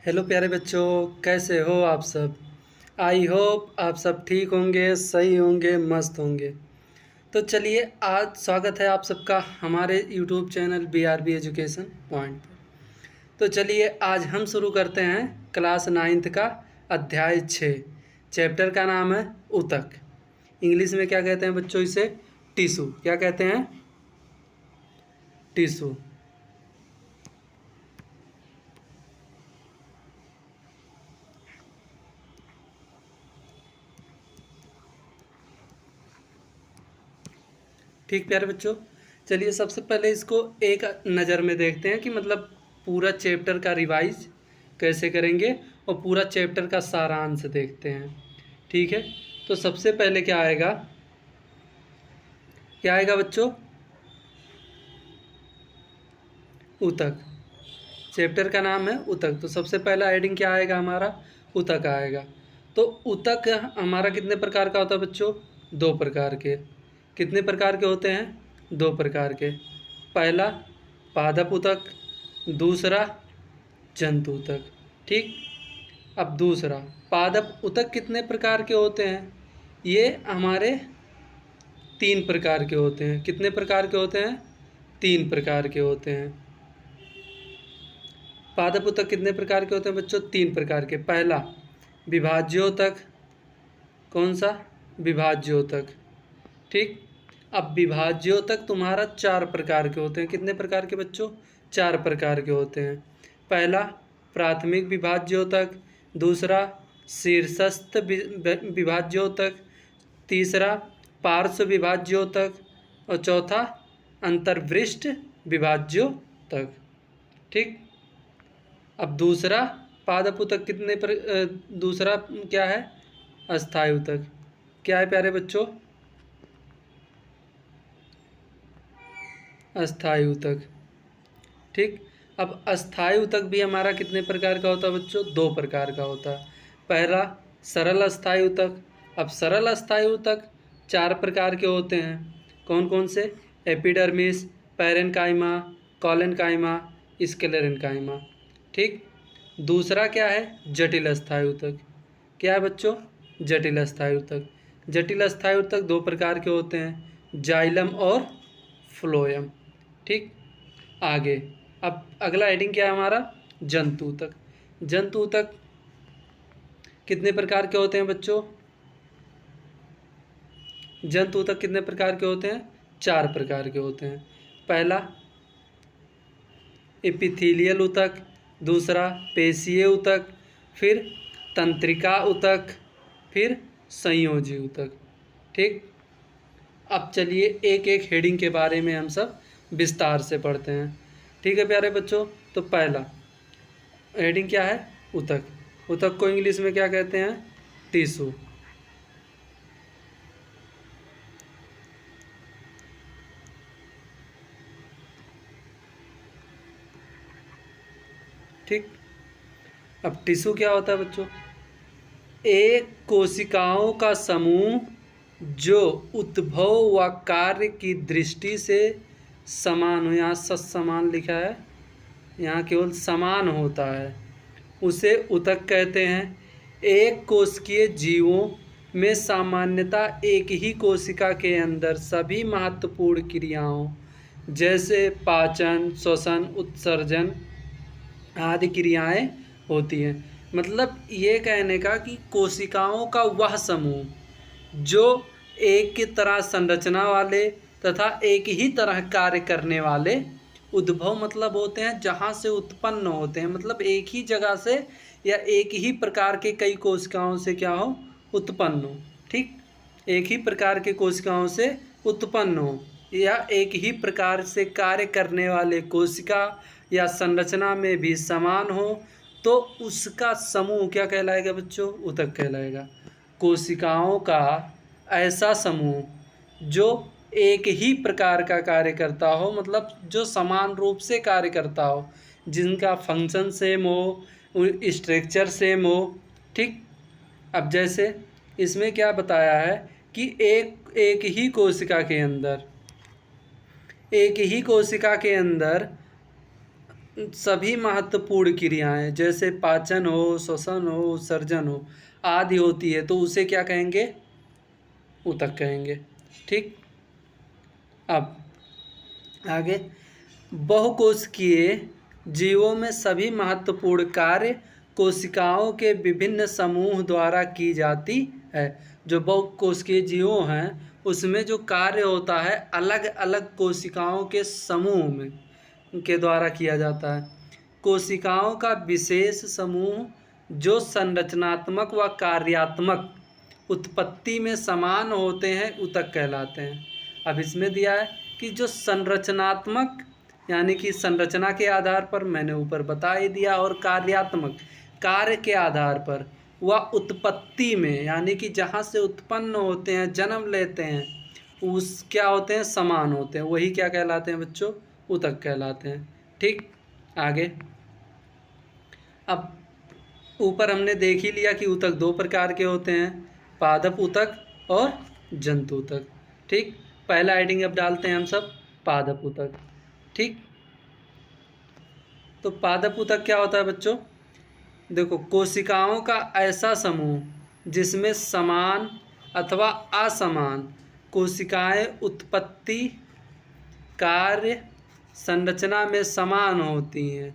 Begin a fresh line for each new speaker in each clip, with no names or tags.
Hello प्यारे बच्चों, कैसे हो आप सब। आई होप आप सब ठीक होंगे, सही होंगे, मस्त होंगे। तो चलिए, आज स्वागत है आप सबका हमारे YouTube channel BRB education point पर। तो चलिए, आज हम शुरू करते हैं क्लास 9th का अध्याय 6। चैप्टर का नाम है ऊतक। इंग्लिश में क्या कहते हैं बच्चों इसे? टिशू। क्या कहते हैं? टिशू। ठीक प्यारे बच्चों, चलिए सबसे पहले इसको एक नज़र में देखते हैं कि मतलब पूरा चैप्टर का रिवाइज कैसे करेंगे और पूरा चैप्टर का सारांश देखते हैं। ठीक है, तो सबसे पहले क्या आएगा? क्या आएगा बच्चों? ऊतक। चैप्टर का नाम है ऊतक, तो सबसे पहला हेडिंग क्या आएगा हमारा? ऊतक आएगा। तो ऊतक हमारा कितने प्रकार का होता है बच्चों? 2 प्रकार के। कितने प्रकार के होते हैं? 2 प्रकार के। पहला पादप ऊतक, दूसरा जंतु ऊतक। ठीक। अब दूसरा पादप ऊतक कितने प्रकार के होते हैं? ये हमारे 3 प्रकार के होते हैं। कितने प्रकार के होते हैं? 3 प्रकार के होते हैं। पादप ऊतक कितने प्रकार के होते हैं बच्चों? 3 प्रकार के। पहला विभाज्योतक। कौन सा? विभाज्योतक। ठीक। अब विभाज्योतक तुम्हारा 4 प्रकार के होते हैं। कितने प्रकार के बच्चों? 4 प्रकार के होते हैं। पहला प्राथमिक विभाज्योतक, दूसरा शीर्षस्थ विभाज्योतक, तीसरा पार्श्व विभाज्योतक और चौथा अंतर्वृष्ट विभाज्योतक। ठीक। अब दूसरा पादप ऊतक दूसरा क्या है? अस्थायी ऊतक। क्या है प्यारे बच्चों? अस्थायी ऊतक। ठीक। अब अस्थायी ऊतक भी हमारा कितने प्रकार का होता है बच्चों? 2 प्रकार का होता है। पहला सरल अस्थायी ऊतक। अब सरल अस्थायी ऊतक 4 प्रकार के होते हैं। कौन कौन से? Epidermis, parenchyma, collenchyma, sclerenchyma. ठीक। दूसरा क्या है? जटिल अस्थायी ऊतक। क्या है बच्चों? जटिल अस्थायी ऊतक। जटिल अस्थायी ऊतक 2 प्रकार के होते हैं, जाइलम और फ्लोएम। ठीक। आगे अब अगला हेडिंग क्या है हमारा? जंतु ऊतक। जंतु ऊतक कितने प्रकार के होते हैं बच्चों? जंतु ऊतक कितने प्रकार के होते हैं? 4 प्रकार के होते हैं। पहला एपिथेलियल ऊतक, दूसरा पेशीय ऊतक, फिर तंत्रिका ऊतक, फिर संयोजी ऊतक। ठीक। अब चलिए एक एक हेडिंग के बारे में हम सब विस्तार से पढ़ते हैं। ठीक है प्यारे बच्चों, तो पहला हेडिंग क्या है? ऊतक। ऊतक को इंग्लिश में क्या कहते हैं? टिश्यू। ठीक। अब टिश्यू क्या होता है बच्चों? एक कोशिकाओं का समूह जो उद्भव व कार्य की दृष्टि से समान हो। यहाँ समान लिखा है, यहाँ केवल समान होता है, उसे ऊतक कहते हैं। एक कोशिकीय जीवों में सामान्यतः एक ही कोशिका के अंदर सभी महत्वपूर्ण क्रियाओं जैसे पाचन, श्वसन, उत्सर्जन आदि क्रियाएं होती हैं। मतलब ये कहने का कि कोशिकाओं का वह समूह जो एक की तरह संरचना वाले तथा एक ही तरह कार्य करने वाले, उद्भव मतलब होते हैं जहाँ से उत्पन्न होते हैं, मतलब एक ही जगह से या एक ही प्रकार के कई कोशिकाओं से क्या हो? उत्पन्न हो। ठीक। एक ही प्रकार के कोशिकाओं से उत्पन्न हो या एक ही प्रकार से कार्य करने वाले कोशिका या संरचना में भी समान हो, तो उसका समूह क्या कहलाएगा बच्चों? ऊतक कहलाएगा। कोशिकाओं का ऐसा समूह जो एक ही प्रकार का कार्य करता हो, मतलब जो समान रूप से कार्य करता हो, जिनका फंक्शन सेम हो, स्ट्रक्चर सेम हो। ठीक। अब जैसे इसमें क्या बताया है कि एक ही कोशिका के अंदर सभी महत्वपूर्ण क्रियाएं जैसे पाचन हो, श्वसन हो, उत्सर्जन हो आदि होती है तो उसे क्या कहेंगे? ऊतक कहेंगे। ठीक, अब आगे, बहुकोशिकीय जीवों में सभी महत्वपूर्ण कार्य कोशिकाओं के विभिन्न समूह द्वारा की जाती है। जो बहुकोशिकीय जीवों हैं उसमें जो कार्य होता है अलग अलग कोशिकाओं के समूह में के द्वारा किया जाता है। कोशिकाओं का विशेष समूह जो संरचनात्मक व कार्यात्मक उत्पत्ति में समान होते हैं ऊतक कहलाते हैं। अब इसमें दिया है कि जो संरचनात्मक यानी कि संरचना के आधार पर मैंने ऊपर बता ही दिया, और कार्यात्मक कार्य के आधार पर, व उत्पत्ति में यानी कि जहाँ से उत्पन्न होते हैं, जन्म लेते हैं, उस क्या होते हैं? समान होते हैं। वही क्या कहलाते हैं बच्चों? ऊतक कहलाते हैं। ठीक, आगे, अब ऊपर हमने देख ही लिया कि ऊतक दो प्रकार के होते हैं, पादप ऊतक और जंतु ऊतक। ठीक, पहला हेडिंग अब डालते हैं हम सब पादप ऊतक। ठीक, तो पादप ऊतक क्या होता है बच्चों? देखो, कोशिकाओं का ऐसा समूह जिसमें समान अथवा असमान कोशिकाएं उत्पत्ति, कार्य, संरचना में समान होती हैं,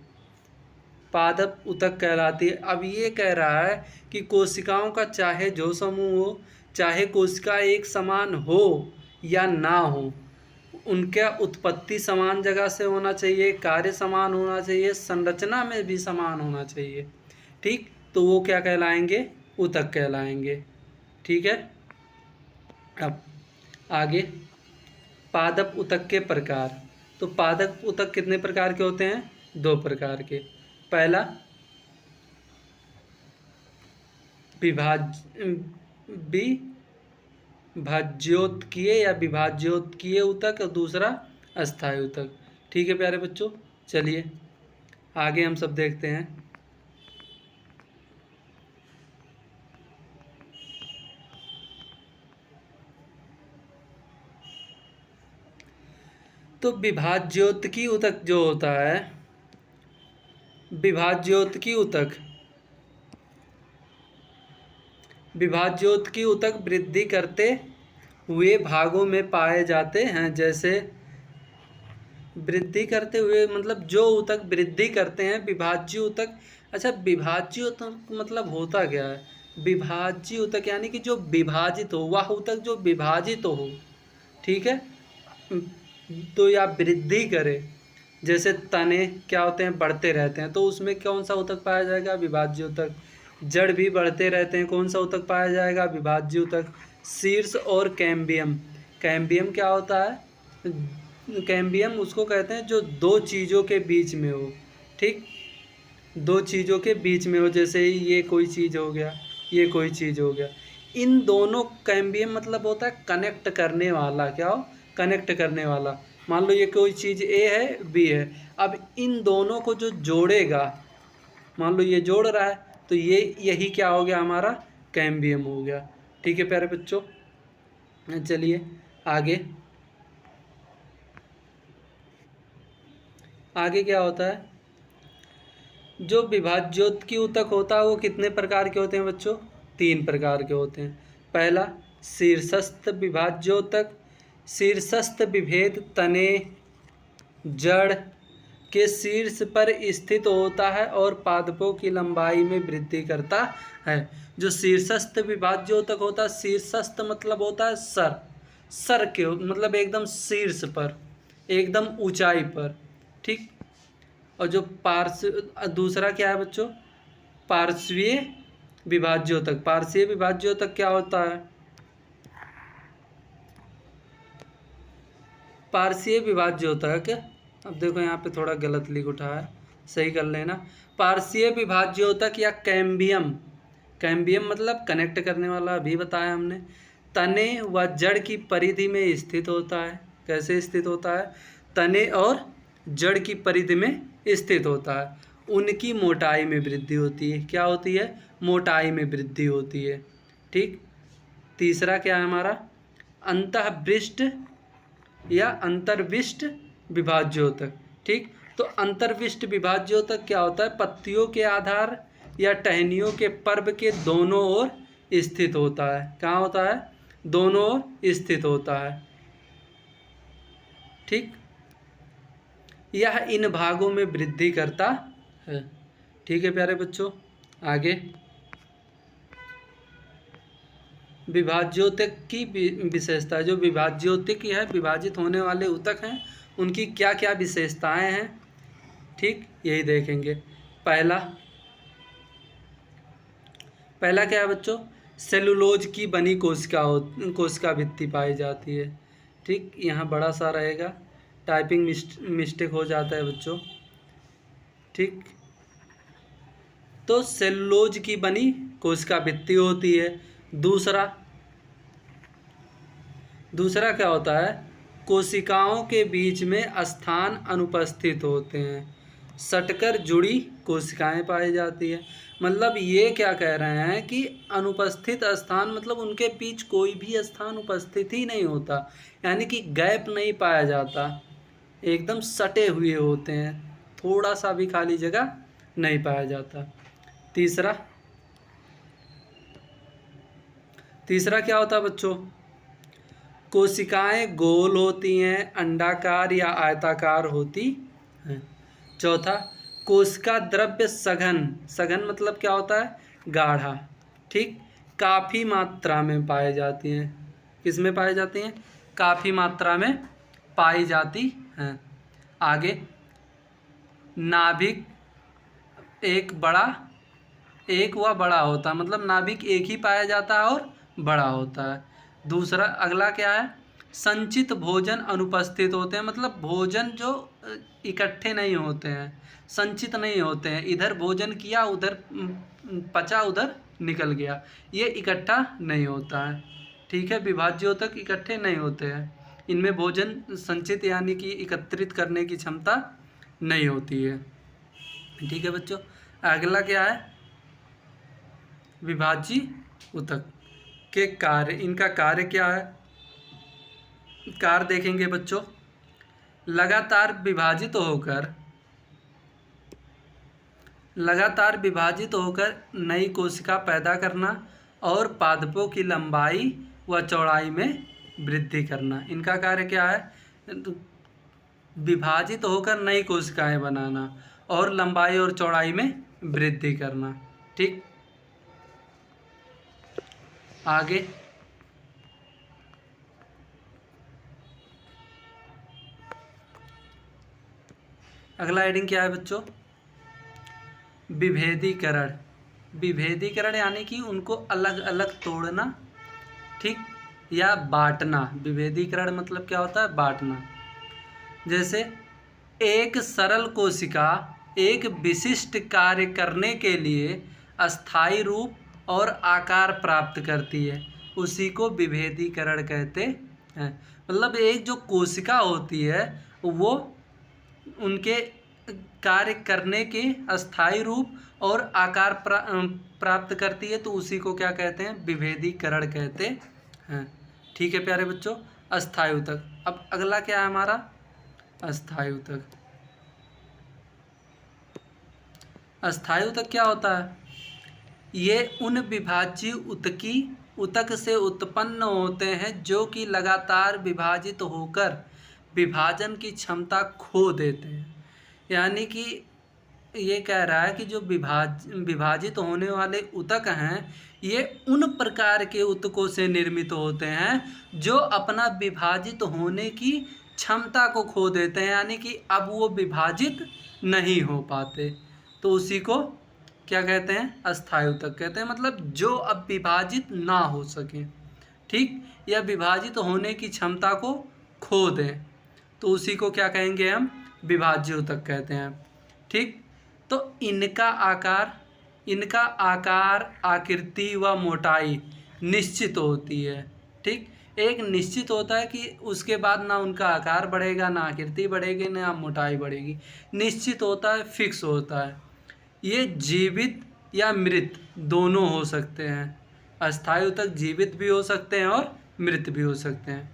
पादप ऊतक कहलाती है। अब ये कह रहा है कि कोशिकाओं का चाहे जो समूह हो, चाहे कोशिका एक समान हो या ना हो, उनका उत्पत्ति समान जगह से होना चाहिए, कार्य समान होना चाहिए, संरचना में भी समान होना चाहिए। ठीक, तो वो क्या कहलाएंगे? ऊतक कहलाएंगे। ठीक है, अब आगे, पादप ऊतक के प्रकार। तो पादप ऊतक कितने प्रकार के होते हैं? दो प्रकार के। पहला विभाज्योतकीय या विभाज्योतकीय ऊतक, और दूसरा अस्थायी ऊतक। ठीक है प्यारे बच्चों, चलिए आगे हम सब देखते हैं। तो विभाज्योतकीय ऊतक जो होता है, विभाज्योतकीय ऊतक वृद्धि करते हुए भागों में पाए जाते हैं। जैसे वृद्धि करते हुए मतलब जो ऊतक वृद्धि करते हैं विभाज्य ऊतक। अच्छा, विभाज्य ऊतक मतलब होता क्या है? विभाज्य ऊतक यानी कि जो विभाजित हो, वह ऊतक जो विभाजित हो। ठीक है, तो या वृद्धि करे, जैसे तने क्या होते हैं? बढ़ते रहते हैं, तो उसमें कौन सा ऊतक पाया जाएगा? विभाज्य ऊतक। जड़ भी बढ़ते रहते हैं, कौन सा ऊतक पाया जाएगा? विभाज्य ऊतक। शीर्ष और कैम्बियम, कैम्बियम क्या होता है? कैम्बियम उसको कहते हैं जो दो चीज़ों के बीच में हो। ठीक, दो चीज़ों के बीच में हो, जैसे ये कोई चीज़ हो गया, ये कोई चीज़ हो गया। इन दोनों, कैम्बियम मतलब होता है कनेक्ट करने वाला। क्या हो? कनेक्ट करने वाला। मान लो ये कोई चीज़ ए है, बी है, अब इन दोनों को जो जोड़ेगा, मान लो ये जोड़ रहा है, तो ये यही क्या हो गया? हमारा कैम्बियम हो गया। ठीक है प्यारे बच्चों, चलिए आगे। आगे क्या होता है? जो विभाज्योतकीय ऊतक होता है वो कितने प्रकार के होते हैं बच्चों? तीन प्रकार के होते हैं। पहला शीर्षस्थ विभाज्योतक। शीर्षस्थ विभेद तने, जड़ के शीर्ष पर स्थित होता है और पादपों की लंबाई में वृद्धि करता है। जो शीर्षस्थ विभाज्योतक होता है, शीर्षस्थ मतलब होता है सर, सर के मतलब एकदम शीर्ष पर, एकदम ऊंचाई पर। ठीक, और जो दूसरा क्या है बच्चों? पार्श्वीय विभाज्योतक। पार्श्वीय विभाज्योतक क्या होता है? पार्श्वीय विभाज्योतक, अब देखो यहाँ पे थोड़ा गलत लिख उठा है, सही कर लेना। पार्श्वीय विभाज्योतक या कैम्बियम, कैम्बियम मतलब कनेक्ट करने वाला, अभी बताया हमने, तने व जड़ की परिधि में स्थित होता है। कैसे स्थित होता है? तने और जड़ की परिधि में स्थित होता है। उनकी मोटाई में वृद्धि होती है। क्या होती है? मोटाई में वृद्धि होती है। ठीक, तीसरा क्या है हमारा? अंतःपृष्ठ या अंतर्विष्ट विभाज्योतक। ठीक, तो अंतर्विष्ट विभाज्योतक क्या होता है? पत्तियों के आधार या टहनियों के पर्व के दोनों ओर स्थित होता है। कहाँ होता है? दोनों ओर स्थित होता है। ठीक, यह इन भागों में वृद्धि करता है। ठीक है प्यारे बच्चों, आगे विभाज्योतक की विशेषता। जो विभाज्योतक है, विभाजित होने वाले ऊतक हैं, उनकी क्या क्या विशेषताएं हैं, ठीक, यही देखेंगे। पहला क्या है बच्चों? सेलुलोज की बनी कोशिका भित्ति पाई जाती है। ठीक, यहाँ बड़ा सा रहेगा, टाइपिंग मिस्टेक हो जाता है बच्चों। ठीक, तो सेलुलोज की बनी कोशिका भित्ति होती है। दूसरा क्या होता है? कोशिकाओं के बीच में स्थान अनुपस्थित होते हैं, सटकर जुड़ी कोशिकाएं पाई जाती है। मतलब ये क्या कह रहे हैं कि अनुपस्थित स्थान मतलब उनके बीच कोई भी स्थान उपस्थित ही नहीं होता, यानी कि गैप नहीं पाया जाता, एकदम सटे हुए होते हैं, थोड़ा सा भी खाली जगह नहीं पाया जाता। तीसरा क्या होता है बच्चों? कोशिकाएं गोल होती हैं, अंडाकार या आयताकार होती हैं। चौथा, कोशिका द्रव्य सघन मतलब क्या होता है? गाढ़ा। ठीक, काफ़ी मात्रा में पाई जाती हैं। किस में पाई जाती हैं? काफ़ी मात्रा में पाई जाती हैं। आगे, नाभिक एक व बड़ा होता है, मतलब नाभिक एक ही पाया जाता है और बड़ा होता है। दूसरा, अगला क्या है? संचित भोजन अनुपस्थित होते हैं, मतलब भोजन जो इकट्ठे नहीं होते हैं, संचित नहीं होते हैं, इधर भोजन किया, उधर पचा, उधर निकल गया, ये इकट्ठा नहीं होता है। ठीक है, विभाज्योतक इकट्ठे नहीं होते हैं, इनमें भोजन संचित यानी कि एकत्रित करने की क्षमता नहीं होती है। ठीक है बच्चों, अगला क्या है? विभाज्य ऊतक के कार्य। इनका कार्य क्या है? कार्य देखेंगे बच्चों। लगातार विभाजित होकर नई कोशिका पैदा करना और पादपों की लंबाई व चौड़ाई में वृद्धि करना। इनका कार्य क्या है? विभाजित होकर नई कोशिकाएं बनाना और लंबाई और चौड़ाई में वृद्धि करना। ठीक, आगे अगला हेडिंग क्या है बच्चों? विभेदीकरण यानी कि उनको अलग अलग तोड़ना, ठीक, या बांटना। विभेदीकरण मतलब क्या होता है? बांटना। जैसे एक सरल कोशिका एक विशिष्ट कार्य करने के लिए अस्थायी रूप और आकार प्राप्त करती है, उसी को विभेदीकरण कहते हैं। मतलब एक जो कोशिका होती है वो उनके कार्य करने के अस्थायी रूप और आकार प्राप्त करती है, तो उसी को क्या कहते हैं? विभेदीकरण कहते हैं। ठीक है प्यारे बच्चों, अस्थायी ऊतक। अब अगला क्या है हमारा? अस्थायी ऊतक। अस्थायी ऊतक क्या होता है? ये उन विभाज्य ऊतक से उत्पन्न होते हैं जो कि लगातार विभाजित होकर विभाजन की क्षमता खो देते हैं। यानी कि ये कह रहा है कि जो विभाजित होने वाले ऊतक हैं, ये उन प्रकार के ऊतकों से निर्मित होते हैं जो अपना विभाजित होने की क्षमता को खो देते हैं, यानी कि अब वो विभाजित नहीं हो पाते, तो उसी को क्या कहते हैं? अस्थायी ऊतक कहते हैं। मतलब जो अब विभाजित ना हो सके, ठीक, या विभाजित होने की क्षमता को खो दें, तो उसी को क्या कहेंगे हम? विभाज्य ऊतक कहते हैं। ठीक, तो इनका आकार, आकृति व मोटाई निश्चित होती है। ठीक, एक निश्चित होता है कि उसके बाद ना उनका आकार बढ़ेगा, ना आकृति बढ़ेगी, ना मोटाई बढ़ेगी, निश्चित होता है, फिक्स होता है। ये जीवित या मृत दोनों हो सकते हैं। अस्थायी ऊतक जीवित भी हो सकते हैं और मृत भी हो सकते हैं।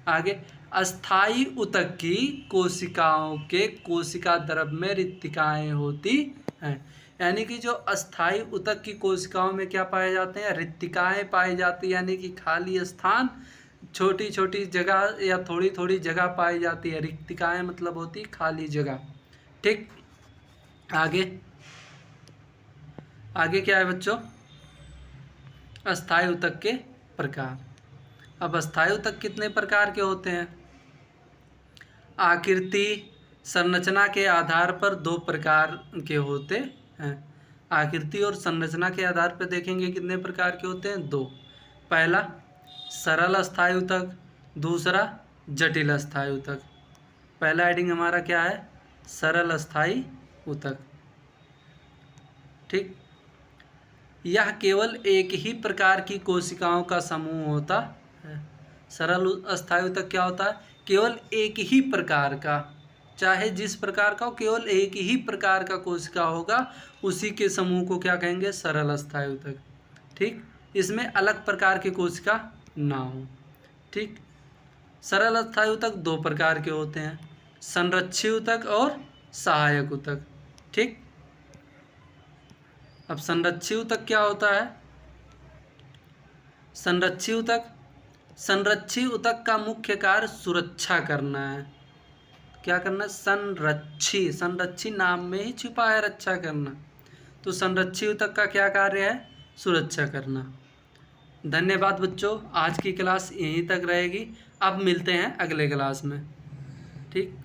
आगे, अस्थायी ऊतक की कोशिकाओं के कोशिका द्रव में रिक्तिकाएं होती हैं। यानी कि जो अस्थायी ऊतक की कोशिकाओं में क्या पाए जाते हैं, रिक्तिकाएं पाई जाती हैं, यानी कि खाली स्थान, छोटी छोटी जगह या थोड़ी थोड़ी जगह पाई जाती है। रिक्तिकाएं मतलब होती खाली जगह। ठीक, आगे आगे क्या है बच्चों, अस्थायी ऊतक के प्रकार। अब अस्थायी ऊतक कितने प्रकार के होते हैं? आकृति संरचना के आधार पर दो प्रकार के होते हैं। आकृति और संरचना के आधार पर देखेंगे कितने प्रकार के होते हैं, दो। पहला सरल अस्थायी ऊतक, दूसरा जटिल अस्थायी ऊतक। पहला हेडिंग हमारा क्या है, सरल अस्थायी ऊतक। ठीक, यह केवल एक ही प्रकार की कोशिकाओं का समूह होता है। सरल अस्थायी ऊतक क्या होता है, केवल एक ही प्रकार का, चाहे जिस प्रकार का हो, केवल एक ही प्रकार का कोशिका होगा, उसी के समूह को क्या कहेंगे, सरल अस्थायी ऊतक। ठीक, इसमें अलग प्रकार के कोशिका ना हो। ठीक, सरल अस्थायी ऊतक दो प्रकार के होते हैं, संरक्षी ऊतक और सहायक ऊतक। ठीक, अब संरक्षी ऊतक क्या होता है? संरक्षी ऊतक का मुख्य कार्य सुरक्षा करना है। क्या करना है, संरक्षी नाम में ही छुपा है रक्षा करना। तो संरक्षी ऊतक का क्या कार्य है, सुरक्षा करना। धन्यवाद बच्चों, आज की क्लास यहीं तक रहेगी। अब मिलते हैं अगले क्लास में। ठीक।